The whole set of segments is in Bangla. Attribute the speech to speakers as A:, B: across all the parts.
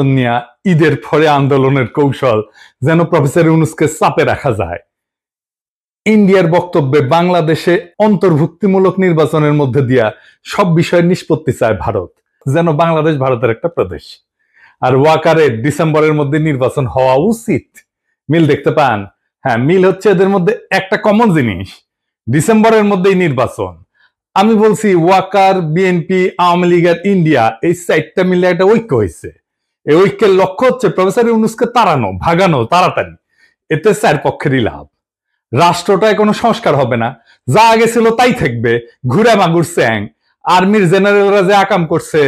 A: নিয়ে ঈদের পরে আন্দোলনের কৌশল যেন প্রফেসর ইউনূসকে চাপে রাখা যায়। ইন্ডিয়ার বক্তব্যে বাংলাদেশে অন্তর্ভুক্তিমূলক নির্বাচনের মধ্যে দিয়া সব বিষয়ের নিষ্পত্তি চায় ভারত, যেন বাংলাদেশ ভারতের একটা প্রদেশ। আর ওয়াকারের ডিসেম্বরের মধ্যে নির্বাচন হওয়া উচিত। মিল দেখতে পান? হ্যাঁ, মিল হচ্ছে এদের মধ্যে একটা কমন জিনিস, ডিসেম্বরের মধ্যেই নির্বাচন। আমি বলছি ওয়াকার, বিএনপি, আওয়ামী লীগ আর ইন্ডিয়া এই চারটা মিলে একটা ঐক্য হয়েছে। এই ঐক্যের লক্ষ্য হচ্ছে প্রফেসর ইউনূসকে তাড়ানো, ভাগানো তাড়াতাড়ি। এতে চার পক্ষেরই লাভ। রাষ্ট্রটায় কোনো সংস্কার হবে না, যা আগে ছিল তাই থাকবে, ঘুরে মাগুর স্যাং। আর্মির জেনারেলরা যে আকাম করছে,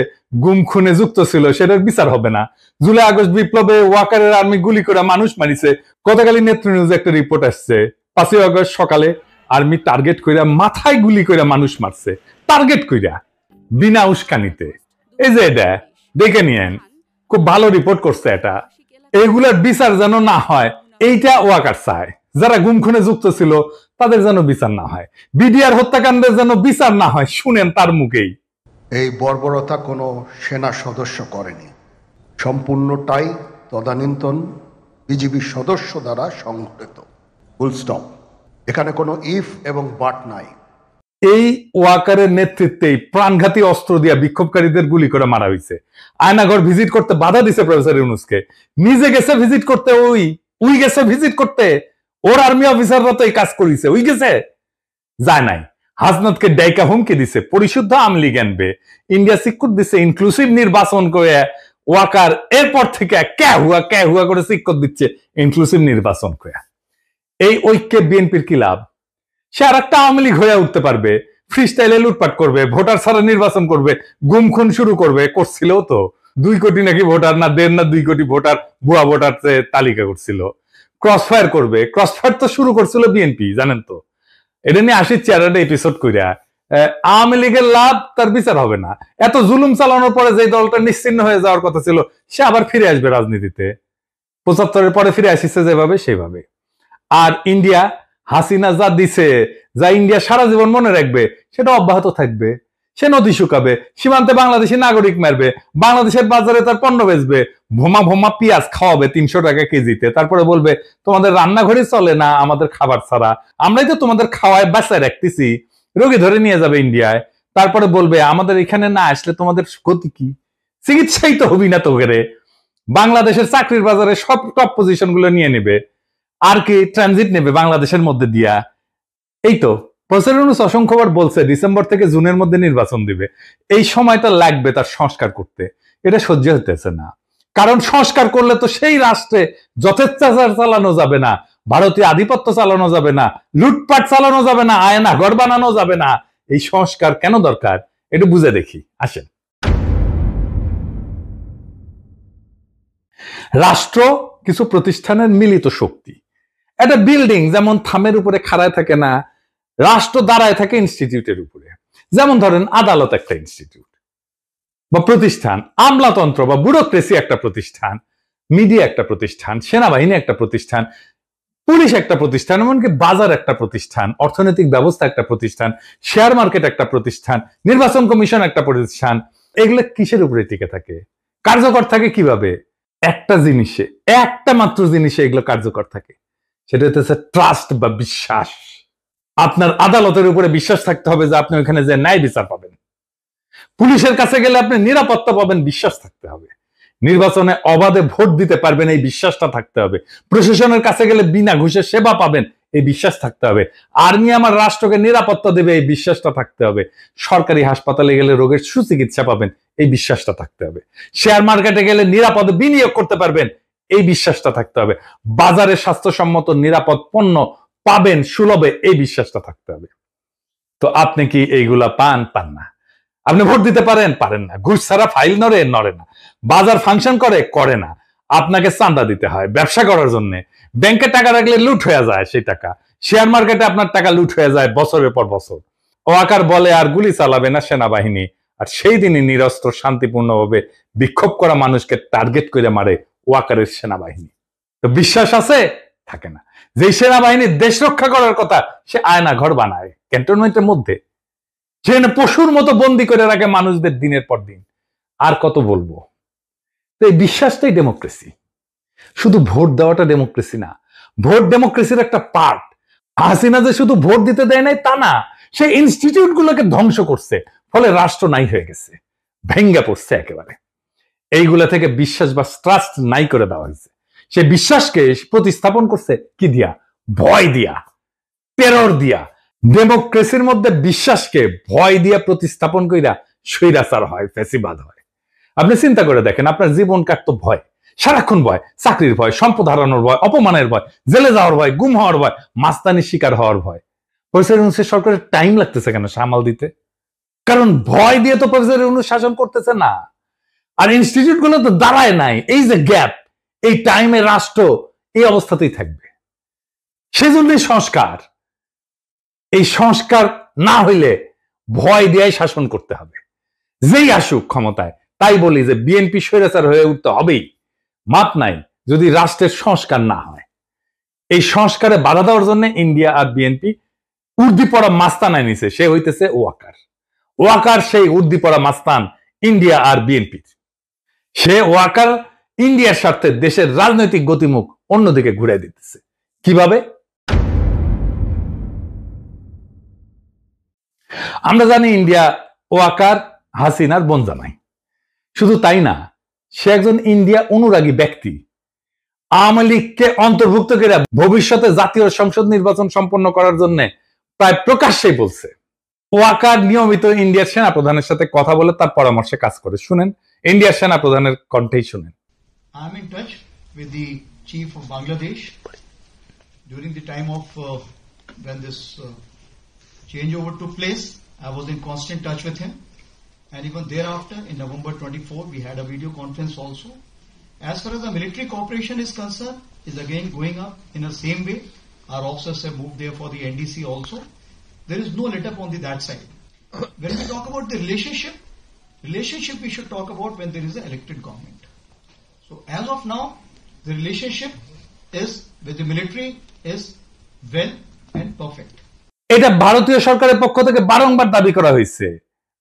A: গুম খুনে যুক্ত ছিল, সেটার বিচার হবে না। জুলাই আগস্ট বিপ্লবে ওয়াকারের আর্মি গুলি করে মানুষ মারিছে। গতকালই নেত্র নিউজে একটা রিপোর্ট আসছে, 5ই আগস্ট সকালে আর্মি টার্গেট কইরা মাথায় গুলি কইরা মানুষ মারছে, টার্গেট কইরা, বিনা উস্কানিতে। এই যে এটা দেখে নিয়েন, খুব ভালো রিপোর্ট করছে এটা। এইগুলার বিচার যেন না হয়, এইটা ওয়াকার চায়। যারা গুম খুনে যুক্ত ছিল তাদের যেন বিচার না হয়, বিডিআর হত্যাকাণ্ডের যেন বিচার না হয়। শুনেন তার মুখেই।
B: এই বর্বরতা কোনো সেনা সদস্য করেনি, সম্পূর্ণটাই তদানীন্তন বিজিবি সদস্য দ্বারা সংঘটিত। Full stop. এখানে কোনো ইফ এবং বাট নাই।
A: এই ওয়াকারের নেতৃত্বেই প্রাণঘাতী অস্ত্র দিয়া বিক্ষোভকারীদের গুলি করে মারা হয়েছে। আয়নাঘর ভিজিট করতে বাধা দিছে প্রফেসর ইউনূসকে। নিজে গেছে ভিজিট করতে, ওই গেছে ভিজিট করতে। ওর আর্মি অফিসাররা তো এই কাজ করেছে, ওই গেছে, যায় নাই। হাসনাতকে ডাইকা হুমকি দিছে, পরিশুদ্ধ আওয়ামী লীগ আনবে। ইন্ডিয়া সিক্কুর দিছে ইনক্লুসিভ নির্বাচন করে। ওয়াকার এরপর থেকে কে হুয়া করে সিক্কুর দিচ্ছে ইনক্লুসিভ নির্বাচন করে। এই ঐক্যে বিএনপির কি লাভ? সে আর একটা আওয়ামী লীগ হয়ে উঠতে পারবে, ফ্রি স্টাইলে লুটপাট করবে, ভোটার ছাড়া নির্বাচন করবে, গুম খুন শুরু করবে। করছিল তো 2 কোটি নাকি ভোটার, না 1.5 না 2 কোটি ভোটার, ভুয়া ভোটার তালিকা করছিল। ক্রসফায়ার করবে, ক্রসফায়ার তো শুরু করছিল বিএনপি, জানেন তো। এটা নিয়ে আসি চেয়ারটা এপিসোড কইরা। আওয়ামী লীগের লাভ, তার বিচার হবে না। এত জুলুম চালানোর পরে যে দলটা নিশ্চিহ্ন হয়ে যাওয়ার কথা ছিল, সে আবার ফিরে আসবে রাজনীতিতে। 75-এর পরে ফিরে আসিছে যেভাবে, সেভাবে। আর ইন্ডিয়া, হাসিনা যা দিছে, যা ইন্ডিয়া সারা জীবন মনে রাখবে, সেটা অব্যাহত থাকবে। সে নদী শুকাবে, সীমান্তে বাংলাদেশি নাগরিক মারবে, বাংলাদেশের বাজারে তার পণ্য বেচবে, ভোমা ভোমা পেঁয়াজ খাওয়াবে 300 টাকা কেজিতে। তারপরে বলবে তোমাদের রান্নাঘরে চলে না আমাদের খাবার ছাড়া, আমরাই তো তোমাদের খাওয়ায় বাঁচায় রাখতেছি। রোগী ধরে নিয়ে যাবে ইন্ডিয়ায়। তারপরে বলবে আমাদের এখানে না আসলে তোমাদের গতি কি? চিকিৎসাই তো হবি না তোকে। বাংলাদেশের চাকরির বাজারে সব টপ পজিশন গুলো নিয়ে নেবে। আর কি ট্রানজিট নেবে বাংলাদেশের মধ্যে দিয়া। এই তো প্রফেসর ইউনূস অসংখ্যবার বলছে ডিসেম্বর থেকে জুনের মধ্যে নির্বাচন দিবে। এই সময়টা লাগবে তার সংস্কার করতে। এটা সহ্য হতেছে না। কারণ সংস্কার করলে তো সেই রাষ্ট্রে যথেচ্ছাচার চালানো যাবে না, ভারতীয় আধিপত্য চালানো যাবে না, লুটপাট চালানো যাবে না, আয়না ঘর বানানো যাবে না। এই সংস্কার কেন দরকার একটু বুঝে দেখি, আসেন। রাষ্ট্র কিছু প্রতিষ্ঠানের মিলিত শক্তি। একটা বিল্ডিং যেমন থামের উপরে খাড়ায় থাকে না, রাষ্ট্র দাঁড়ায় থাকে ইনস্টিটিউটের উপরে। যেমন ধরেন আদালত একটা ইনস্টিটিউট বা প্রতিষ্ঠান, আমলাতন্ত্র বা ব্যুরোক্রেসি একটা প্রতিষ্ঠান, মিডিয়া একটা প্রতিষ্ঠান, সেনাবাহিনী একটা প্রতিষ্ঠান, পুলিশ একটা প্রতিষ্ঠান, এমনকি বাজার একটা প্রতিষ্ঠান, অর্থনৈতিক ব্যবস্থা একটা প্রতিষ্ঠান, শেয়ার মার্কেট একটা প্রতিষ্ঠান, নির্বাচন কমিশন একটা প্রতিষ্ঠান। এগুলো কিসের উপরে টিকে থাকে, কার্যকর থাকে কিভাবে? একটা জিনিসে, একটা মাত্র জিনিসে এগুলো কার্যকর থাকে, সেটা হচ্ছে ট্রাস্ট বা বিশ্বাস। আপনার আদালতের উপরে বিশ্বাস থাকতে হবে যে আপনি ওখানে যে ন্যায় বিচার পাবেন। পুলিশের কাছে গেলে আপনি নিরাপত্তা পাবেন, বিশ্বাস থাকতে হবে। নির্বাচনে অবাধে ভোট দিতে পারবেন, এই বিশ্বাসটা থাকতে হবে। প্রশাসনের কাছে গেলে বিনা ঘুষে সেবা পাবেন, এই বিশ্বাস থাকতে হবে। আর্মি আমার রাষ্ট্রকে নিরাপত্তা দেবে, এই বিশ্বাসটা থাকতে হবে। সরকারি হাসপাতালে গেলে রোগের সুচিকিৎসা পাবেন, এই বিশ্বাসটা থাকতে হবে। শেয়ার মার্কেটে গেলে নিরাপদে বিনিয়োগ করতে পারবেন, এই বিশ্বাসটা থাকতে হবে। বাজারে স্বাস্থ্যসম্মত নিরাপদ পণ্য পাবেন সুলভে, এই বিশ্বাসটা থাকতে হবে। তো আপনি কি এইগুলা পান? পান না। আপনি ভোট দিতে পারেন না। ঘুষ ছাড়া ফাইল নড়ে না। বাজার ফাংশন করে না। আপনাকে চাঁদা দিতে হয় ব্যবসা করার জন্য। ব্যাংকে টাকা রাখলে লুট হয়ে যায় সেই টাকা। শেয়ার মার্কেটে আপনার টাকা লুট হয়ে যায় বছরের পর বছর। ওয়াকার বলে আর গুলি চালাবে না সেনাবাহিনী, আর সেই দিনই নিরস্ত্র শান্তিপূর্ণভাবে বিক্ষোভ করা মানুষকে টার্গেট করে মারে ওয়াকারের সেনাবাহিনী। তো বিশ্বাস আছে? থাকে না। যে সেনাবাহিনী দেশ রক্ষা করার কথা, সে আয়না ঘর বানায় ক্যান্টনমেন্টের মধ্যে, সেখানে পশুর মতো বন্দি করে রাখে মানুষদের দিনের পর দিন। আর কত বলবো? তো এই বিশ্বাসটাই ডেমোক্রেসি। শুধু ভোট দেওয়াটা ডেমোক্রেসি না, ভোট ডেমোক্রেসির একটা পার্ট। হাসিনা যে শুধু ভোট দিতে দেয় নাই তা না, সে ইনস্টিটিউট গুলোকে ধ্বংস করছে, ফলে রাষ্ট্র নাই হয়ে গেছে, ভেঙ্গে পড়ছে একেবারে। এইগুলা থেকে বিশ্বাস বা ট্রাস্ট নাই করে দেওয়া হয়েছে। সে বিশ্বাসকে প্রতিস্থাপন করছে কি দিয়া? ভয় দিয়া, টেরর দিয়া। ডেমোক্রেসির মধ্যে বিশ্বাসকে ভয় দিয়া প্রতিস্থাপন কইরা স্বৈরাচার হয়, ফ্যাসিবাদ হয়। আপনি চিন্তা করে দেখেন, আপনার জীবন কাটতো ভয়, সারাক্ষণ ভয়, চাকরির ভয়, সম্পদ হারানোর ভয়, অপমানের ভয়, জেলে যাওয়ার ভয়, গুম হওয়ার ভয়, মাস্তানির শিকার হওয়ার ভয়। প্রফেসর ইউনূসের সরকারের টাইম লাগতেছে কেন সামাল দিতে? কারণ ভয় দিয়ে তো প্রফেসর ইউনূস শাসন করতেছে না, আর ইনস্টিটিউট গুলো তো দাঁড়ায় নাই। এই যে গ্যাপ, এই টাইমে রাষ্ট্র এই অবস্থাতেই থাকবে। সেজন্যই সংস্কার। এই সংস্কার না হইলে ভয় দিয়ে শাসন করতে হবে, যেই আসুক ক্ষমতায়। তাই বলি যে বিএনপি স্বৈরাচার হয়ে উঠতে হবেই, মাপ নাই যদি রাষ্ট্রের সংস্কার না হয়। এই সংস্কারে বাধা দেওয়ার জন্য ইন্ডিয়া আর বিএনপি উর্দি পড়া মাস্তান আনিছে, সে হইতেছে ওয়াকার। ওয়াকার সেই উর্দি পড়া মাস্তান ইন্ডিয়া আর বিএনপির। সে ওয়াকার ইন্ডিয়ার স্বার্থে দেশের রাজনৈতিক গতিমুখ অন্যদিকে ঘুরে দিতেছে। কিভাবে? আমরা জানি ইন্ডিয়া ওয়াকার হাসিনার বনজামাই। শুধু তাই না, সে একজন ইন্ডিয়া অনুরাগী ব্যক্তি। আওয়ামী লীগকে অন্তর্ভুক্ত করে ভবিষ্যতে জাতীয় সংসদ নির্বাচন সম্পন্ন করার জন্য প্রায় প্রকাশ্যেই বলছে। ওয়াকার নিয়মিত ইন্ডিয়ার সেনা প্রধানের সাথে কথা বলে তার পরামর্শে কাজ করে। শুনেন ইন্ডিয়ার সেনা প্রধানের কণ্ঠেই শুনেন।
C: I am in touch with the chief of Bangladesh during the time of when this changeover took place. I was in constant touch with him, and even thereafter in November 24 we had a video conference also. As far as the military cooperation is concerned, is again going up in the same way. Our officers have moved there for the NDC also. There is no let up on that side. When we talk about the relationship we should talk about when there is an elected government. So as of now, the relationship is with the military is well and perfect.
A: এটা ভারতীয় সরকারের পক্ষ থেকে বারংবার দাবি করা হয়েছে।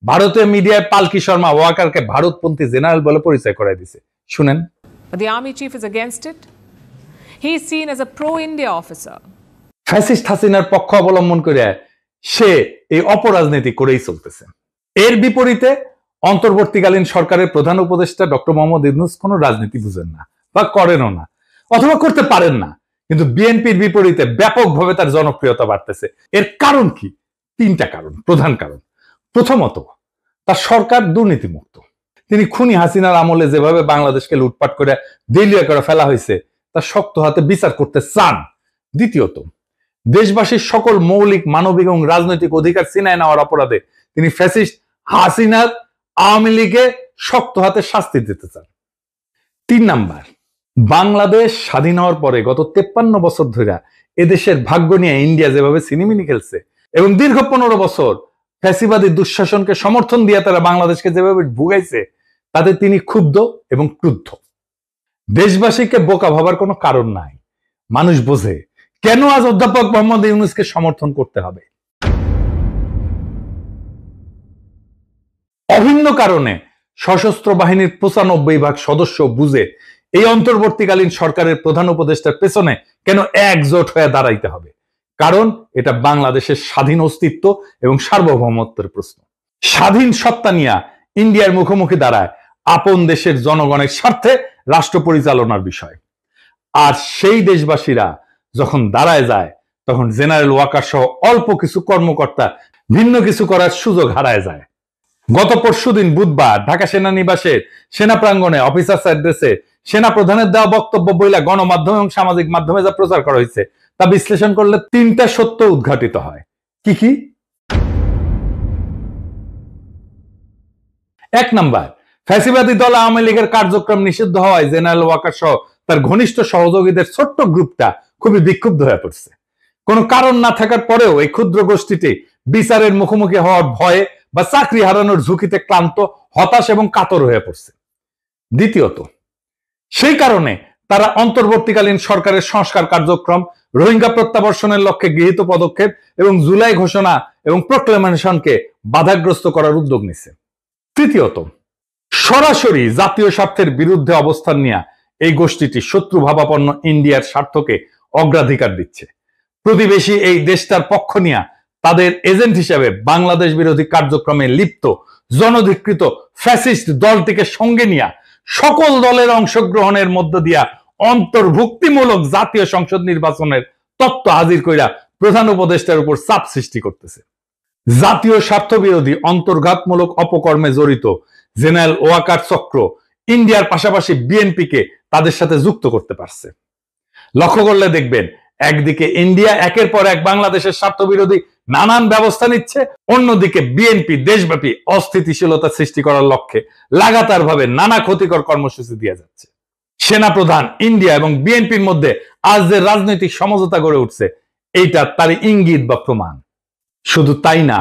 A: ভারতীয় মিডিয়ায় পালকি শর্মা ওয়াকারকে ভারতপন্থী জেনারেল বলে পরিচয় করাই দিয়েছে। শুনেন।
D: But the army chief is against it. He is seen as a pro-India officer.
A: Fascist হাসিনার পক্ষ অবলম্বন করে সে এই অপরাজনীতি করেই চলতেছে। এর বিপরীতে অন্তর্বর্তীকালীন সরকারের প্রধান উপদেষ্টা ডক্টর মোহাম্মদ ইউনূস কোনো রাজনীতি বুঝেন না বা করেনও না, অথবা করতে পারেন না। কিন্তু বিএনপির বিপরীতে ব্যাপকভাবে তার জনপ্রিয়তা বাড়তেছে। এর কারণ কি? তিনটা কারণ, প্রধান কারণ। প্রথমত, তার সরকার দুর্নীতিমুক্ত। তিনি খুনি হাসিনার আমলে যেভাবে বাংলাদেশকে লুটপাট করে দেউলিয়া করে ফেলা হয়েছে তা শক্ত হাতে বিচার করতে চান। দ্বিতীয়ত, দেশবাসীর সকল মৌলিক মানবিক এবং রাজনৈতিক অধিকার ছিনায় নেওয়ার অপরাধে তিনি ফ্যাসিস্ট হাসিনার আওয়ামী লীগে শক্ত হাতে শাস্তি দিতে চান। 3 নাম্বার, বাংলাদেশ স্বাধীন হওয়ার পরে গত 53 বছর ধরে এদেশের ভাগ্য নিয়ে ইন্ডিয়া যেভাবে সিনেমিনি খেলছে এবং দীর্ঘ 15 বছর ফ্যাসিবাদী দুঃশাসনকে সমর্থন দিয়ে তারা বাংলাদেশকে যেভাবে ভুগাইছে, তাতে তিনি ক্ষুব্ধ এবং ক্রুদ্ধ। দেশবাসীকে বোকা ভাবার কোনো কারণ নাই। মানুষ বোঝে কেন আজ অধ্যাপক মোহাম্মদ ইউনূসকে সমর্থন করতে হবে। অভিন্ন কারণে সশস্ত্র বাহিনীর 95% সদস্য বুঝে এই অন্তর্বর্তীকালীন সরকারের প্রধান উপদেষ্টার পেছনে কেন একজোট হয়ে দাঁড়াইতে হবে। কারণ এটা বাংলাদেশের স্বাধীন অস্তিত্ব এবং সার্বভৌমত্বের প্রশ্ন। স্বাধীন সত্তা নিয়ে ইন্ডিয়ার মুখোমুখি দাঁড়ায় আপন দেশের জনগণের স্বার্থে রাষ্ট্র পরিচালনার বিষয়। আর সেই দেশবাসীরা যখন দাঁড়ায় যায়, তখন জেনারেল ওয়াকার সহ অল্প কিছু কর্মকর্তা ভিন্ন কিছু করার সুযোগ হারায় যায়। গত পরশুদিন বুধবার ঢাকা সেনানিবাসের সেনা প্রাঙ্গণে অফিসার্স অ্যাড্রেসে সেনা প্রধানের দেওয়া বক্তব্য বইলা গণমাধ্যম এবং সামাজিক মাধ্যমে যা প্রচার করা হয়েছে তা বিশ্লেষণ করলে 3টা সত্য উদ্ঘাটিত হয়। কি কি? 1 নাম্বার, ফ্যাসিবাদী দল আওয়ামী লীগের কার্যক্রম নিষিদ্ধ হওয়ায় জেনারেল ওয়াকার সহ তার ঘনিষ্ঠ সহযোগীদের ছোট্ট গ্রুপটা খুবই বিক্ষুব্ধ হয়ে পড়ছে। কোনো কারণ না থাকার পরেও এই ক্ষুদ্র গোষ্ঠীটি বিচারের মুখোমুখি হওয়ার ভয়ে বা চাকরি হারানোর ঝুঁকিতে ক্লান্ত, হতাশ এবং কাতর হয়ে পড়ছে। দ্বিতীয়ত, সেই কারণে তারা অন্তর্বর্তীকালীন সরকারের সংস্কার কার্যক্রম, রোহিঙ্গা প্রত্যাবর্ষণের লক্ষ্যে গৃহীত পদক্ষেপ এবং জুলাই ঘোষণা এবং প্রক্লেমেশনকে বাধাগ্রস্ত করার উদ্যোগ নিচ্ছে। তৃতীয়ত, সরাসরি জাতীয় স্বার্থের বিরুদ্ধে অবস্থান নিয়ে এই গোষ্ঠীটি শত্রুভাবাপন্ন ইন্ডিয়ার স্বার্থকে অগ্রাধিকার দিচ্ছে। প্রতিবেশী এই দেশটার পক্ষ নিয়ে তাদের এজেন্ট হিসেবে বাংলাদেশ বিরোধী কার্যক্রমে লিপ্ত জনধিকৃত ফ্যাসিস্ট দলটিকে সঙ্গে নিয়ে সকল দলের অংশগ্রহণের মধ্য দিয়া অন্তর্ভুক্তিমূলক জাতীয় সংসদ নির্বাচনের তত্ত্ব হাজির কইরা প্রধান উপদেষ্টার উপর চাপ সৃষ্টি করতেছে। জাতীয় স্বার্থ বিরোধী অন্তর্ঘাতমূলক অপকর্মে জড়িত জেনারেল ওয়াকার চক্র ইন্ডিয়ার পাশাপাশি বিএনপিকে তাদের সাথে যুক্ত করতে পারছে। লক্ষ্য করলে দেখবেন, একদিকে ইন্ডিয়া একের পর এক বাংলাদেশের স্বার্থ বিরোধী নানান ব্যবস্থা নিচ্ছে, অন্যদিকে বিএনপি দেশব্যাপী অস্থিতিশীলতা সৃষ্টি করার লক্ষ্যে লাগাতার ভাবে নানা ক্ষতিকর কর্মসূচি দিয়ে যাচ্ছে। সেনাপ্রধান, ইন্ডিয়া এবং বিএনপির মধ্যে আজ যে রাজনৈতিক সমঝোতা গড়ে উঠছে, এইটা তার ইঙ্গিত বা প্রমাণ। শুধু তাই না,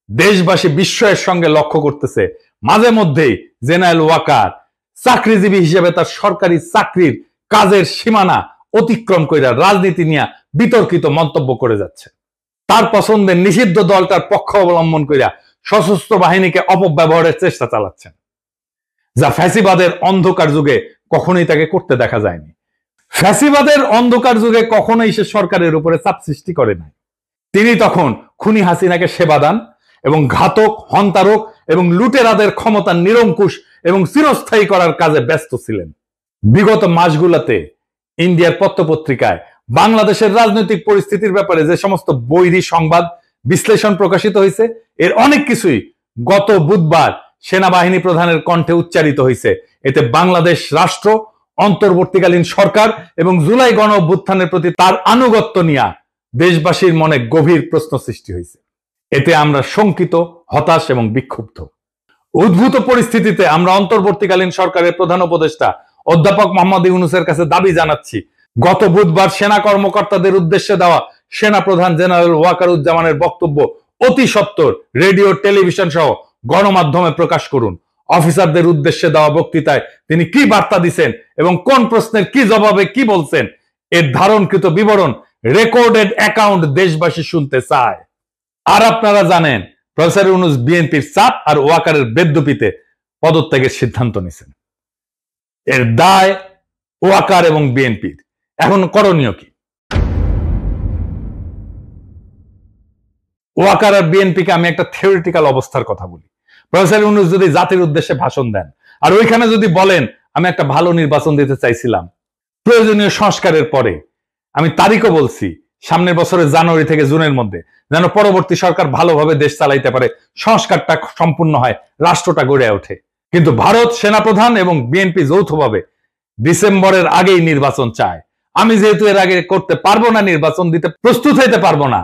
A: দেশবাসী বিস্ময়ের সঙ্গে লক্ষ্য করতেছে মাঝে মধ্যেই জেনারেল ওয়াকার চাকরিজীবী হিসেবে তার সরকারি চাকরির কাজের সীমানা অতিক্রম করে রাজনীতি নিয়ে বিতর্কিত মন্তব্য করে যাচ্ছে। তার পছন্দের নিষিদ্ধ দলটার পক্ষ অবলম্বন করে সশস্ত্র বাহিনীকে অপব্যবহারের চেষ্টা চালাচ্ছেন, যা ফ্যাসিবাদের অন্ধকার যুগে কখনোই তাকে করতে দেখা যায়নি। ফ্যাসিবাদের অন্ধকার যুগে কখনোই সে সরকারের উপরে চাপ সৃষ্টি করে নাই। তিনি তখন খুনি হাসিনাকে সেবা দান এবং ঘাতক, হন্তারক এবং লুটেরাদের ক্ষমতা নিরঙ্কুশ এবং চিরস্থায়ী করার কাজে ব্যস্ত ছিলেন। বিগত মাসগুলোতে ইন্ডিয়ার পত্রপত্রিকায় বাংলাদেশের রাজনৈতিক পরিস্থিতির ব্যাপারে যে সমস্ত বৈরী সংবাদ বিশ্লেষণ প্রকাশিত হয়েছে, এর অনেক কিছুই গত বুধবার সেনাবাহিনী প্রধানের কণ্ঠে উচ্চারিত হয়েছে। এতে বাংলাদেশ রাষ্ট্র, অন্তর্বর্তীকালীন সরকার এবং জুলাই গণ অভ্যুত্থানের প্রতি তার আনুগত্য নিয়ে দেশবাসীর মনে গভীর প্রশ্ন সৃষ্টি হয়েছে। এতে আমরা শঙ্কিত, হতাশ এবং বিক্ষুব্ধ। উদ্ভূত পরিস্থিতিতে আমরা অন্তর্বর্তীকালীন সরকারের প্রধান উপদেষ্টা অধ্যাপক মোহাম্মদ ইউনূসের কাছে দাবি জানাচ্ছি, গত বুধবার সেনা কর্মকর্তাদের উদ্দেশ্যে দেওয়া সেনা প্রধান জেনারেল ওয়াকারুজ্জামানের বক্তব্য অতি সত্বর রেডিও, টেলিভিশন সহ গণমাধ্যমে প্রকাশ করুন। অফিসারদের উদ্দেশ্যে দেওয়া বক্তৃতায় তিনি কি বার্তা দিচ্ছেন এবং কোন প্রশ্নের কি জবাবে কি বলছেন, এর ধারণকৃত বিবরণ, রেকর্ডেড অ্যাকাউন্ট দেশবাসী শুনতে চায়। আর আপনারা জানেন, প্রফেসর ইউনূস বিএনপির চাপ আর ওয়াকারের বেদ্যুপিতে পদত্যাগের সিদ্ধান্ত নিয়েছেন। এর দায় ওয়াকার এবং বিএনপির। এখন করণীয় কি? ওয়াকার আর বিএনপিকে আমি একটা থিওরিটিক্যাল অবস্থার কথা বলি। প্রফেসর ইউনূস যদি জাতির উদ্দেশ্যে ভাষণ দেন আর ওইখানে যদি বলেন আমি একটা ভালো নির্বাচন দিতে চাইছিলাম প্রয়োজনীয় সংস্কারের পরে, আমি তারিখও বলছি, সামনের বছরের জানুয়ারি থেকে জুনের মধ্যে, যেন পরবর্তী সরকার ভালোভাবে দেশ চালাইতে পারে, সংস্কারটা সম্পূর্ণ হয়, রাষ্ট্রটা গড়ে ওঠে। কিন্তু ভারত সেনাপ্রধান এবং বিএনপি যৌথভাবে ডিসেম্বরের আগেই নির্বাচন চায়। আমি যেহেতু এর আগে করতে পারবো না, নির্বাচন দিতে প্রস্তুত হইতে পারবো না,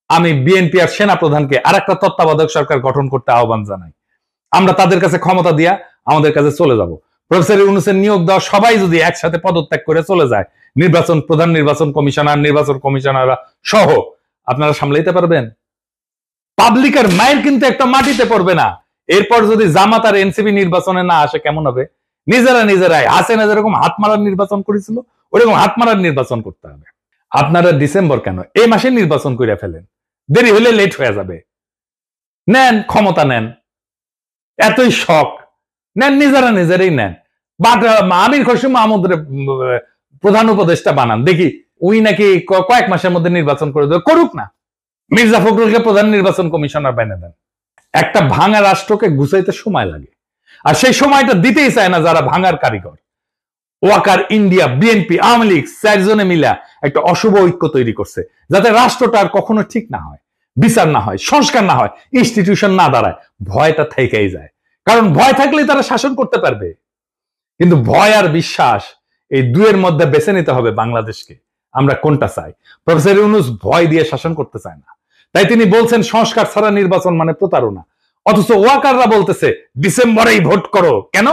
A: আমি বিএনপি আর সেনাপ্রধানকে আর একটা তত্ত্বাবধায়ক সরকার গঠন করতে আহ্বান জানাই। আমরা তাদের কাছে ক্ষমতা দিয়া আমাদের কাছে চলে যাব। প্রফেসর ইউনূসের নিয়োগ দেওয়া সবাই যদি একসাথে পদত্যাগ করে চলে যায়, নির্বাচন প্রধান, নির্বাচন কমিশনার, নির্বাচন কমিশনাররা সহ, আপনারা সামলাইতে পারবেন? পাবলিকের মায়ের কিন্তু একটা মাটিতে পড়বে না। এরপর যদি জামাত আর এনসিপি নির্বাচনে না আসে কেমন হবে? নিজেরাই হাসিনা যেরকম হাত মারার নির্বাচন করেছিল, ওরকম হাত মারার নির্বাচন করতে হবে। আপনারা ডিসেম্বর কেন, এই মাসে নির্বাচন করে ফেলেন, দেরি হলে লেট হয়ে যাবে। নেন, ক্ষমতা নেন, এতই শখ নেন, নিজেরাই নেন। বাট আমির খসরু মাহমুদের প্রধান উপদেষ্টা বানান, দেখি উই নাকি কয়েক মাসের মধ্যে নির্বাচন করে দেবে, করুক না। মির্জা ফখরুলকে প্রধান নির্বাচন কমিশনার বানিয়ে দেন। একটা ভাঙা রাষ্ট্রকে গুছাইতে সময় লাগে, আর সেই সময়টা দিতেই চায় না যারা ভাঙার কারিগর। ওয়াকার, ইন্ডিয়া, বিএনপি, আওয়ামী লীগ চারজনে মিলা একটা অশুভ ঐক্য তৈরি করছে, যাতে রাষ্ট্রটা আর কখনো ঠিক না হয়, বিচার না হয়, সংস্কার না হয়, ইনস্টিটিউশন না দাঁড়ায়। ভয়টা থেকেই যায়, কারণ ভয় থাকলেই তারা শাসন করতে পারবে। কিন্তু ভয় আর বিশ্বাস, এই দুয়ের মধ্যে বেছে নিতে হবে বাংলাদেশকে, আমরা কোনটা চাই। প্রফেসর ইউনূস ভয় দিয়ে শাসন করতে চায় না, তাই তিনি বলছেন সংস্কার ছাড়া নির্বাচন মানে প্রতারণা। অথচ ওয়াকাররা বলতেছে ডিসেম্বরেই ভোট করো। কেন?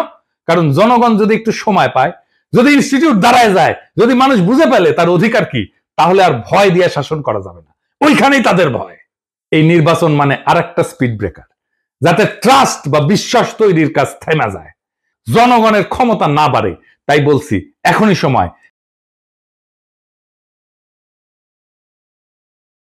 A: কারণ জনগণ যদি একটু সময় পায়, যদি ইনস্টিটিউট দাঁড়ায় যায়, যদি মানুষ বুঝে পেলে তার অধিকার কি, তাহলে আর ভয় দিয়ে শাসন করা যাবে না। ওইখানেই তাদের ভয়। এই নির্বাচন মানে আরেকটা স্পিড ব্রেকার, যাতে ট্রাস্ট বা বিশ্বাস তৈরির কাজ থেমে যায়, জনগণের ক্ষমতা না বাড়ে। তাই বলছি, এখনই সময়